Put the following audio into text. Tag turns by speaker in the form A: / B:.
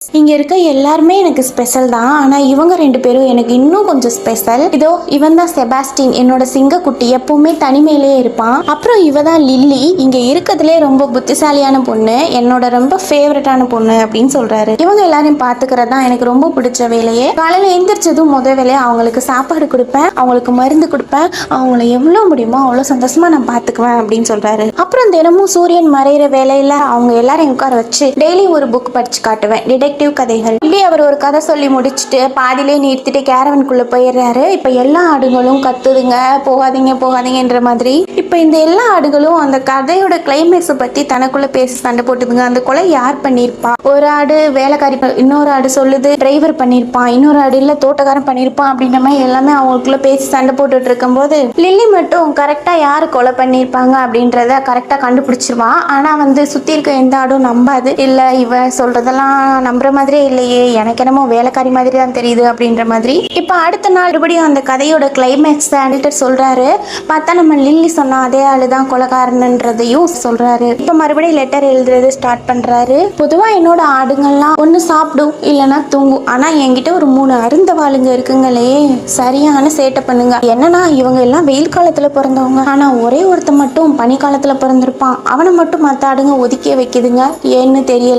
A: இங்க இருக்க எல்லாருமே எனக்கு ஸ்பெஷல் தான். ஆனா இவங்க 2 பேரும் எனக்கு இன்னும் கொஞ்சம் ஸ்பெஷல். இதோ இவன் தான் செபாஸ்டின், என்னோட சிங்கக்குட்டி. எப்பவுமே தனிமையிலே இருப்பான். அப்புறம் இவ தான் லில்லி, இங்க இருக்கிறதுலே ரொம்ப புத்திசாலியான பொண்ணு, என்னோட ரொம்ப ஃபேவரட்டான பொண்ணு அப்படின்னு சொல்றாரு. இவங்க எல்லாரையும் பாத்துக்கிறது தான் எனக்கு ரொம்ப பிடிச்ச வேலையே. காலையில எந்திரிச்சதும் முத வேலையை அவங்களுக்கு சாப்பாடு கொடுப்பேன், அவங்களுக்கு மருந்து கொடுப்பேன், அவங்கள எவ்வளவு முடியுமோ அவ்வளவு சந்தோஷமா நான் பாத்துக்குவேன் அப்படின்னு சொல்றாரு. அப்புறம் தினமும் சூரியன் மறையிற வேலையில அவங்க எல்லாரையும் உட்கார வச்சு டெய்லி ஒரு புக் படிச்சு காட்டுவேன், டிடெக்டிவ் கதைகள். இப்படி அவர் ஒரு கதை சொல்லி முடிச்சுட்டு பாதிலே நிறுத்திட்டு கேரவனுக்குள்ள போயிடுறாரு. இப்ப எல்லா ஆடுகளும் கத்துதுங்க, போகாதீங்க போகாதீங்கன்ற மாதிரி. இப்ப இந்த எல்லா ஆடுகளும் அந்த கதையோட கிளைமேக்ஸை பத்தி தனக்குள்ள பேசி சண்டை போட்டுதுங்க. அந்த கொலை யார் பண்ணிருப்பா? ஒரு ஆடு வேலைக்காரி, இன்னொரு ஆடு சொல்லுது டிரைவர் பண்ணிருப்பான், இன்னொரு ஆடு இல்ல தோட்டக்காரன் பண்ணிருப்பான் அப்படின்ற மாதிரி எல்லாமே அவங்களுக்குள்ள பேசி சண்டை போட்டுட்டு இருக்கும் போது லில்லி மட்டும் கரெக்டா யாரு கொலை பண்ணிருப்பாங்க அப்படின்றத கரெக்டா கண்டுபிடிச்சிருவான். ஆனா சுத்தி இருக்க எந்த ஆடும் நம்பாது. இல்ல இவ சொல்றதெல்லாம் நம்புற மாதிரியே இல்லையே, எனக்கு என்னமோ வேலைக்காரி மாதிரி தான் தெரியுது அப்படின்ற மாதிரி. இப்ப அடுத்த நாள் மறுபடியும் அந்த கதையோட கிளைமேக்ஸ் சொல்றாரு. பார்த்தா நம்ம லில்லி சொன்ன அதே ஆளுதான் கொலைகாரன்றதையும் சொல்றாரு. இப்ப மறுபடியும் லெட்டர் எழுதுறது ஸ்டார்ட் பண்றாரு. பொதுவா என்னோட ஆடுங்கள்லாம் ஒண்ணு சாப்பிடும் இல்லைன்னா தூங்கும். ஆனா என்கிட்ட ஒரு 3 அருந்தவாளுங்க இருக்குங்களே, சரியான சேட்டை பண்ணுங்க. என்னன்னா இவங்க எல்லாம் வெயில் காலத்துல பிறந்தவங்க, ஆனா ஒரே ஒருத்த மட்டும் பனி காலத்துல பிறந்திருப்பான். அவனை மட்டும் மத்த ஆடுங்க ஒதுக்கியே வைக்குதுங்க, ஏன்னு தெரியல.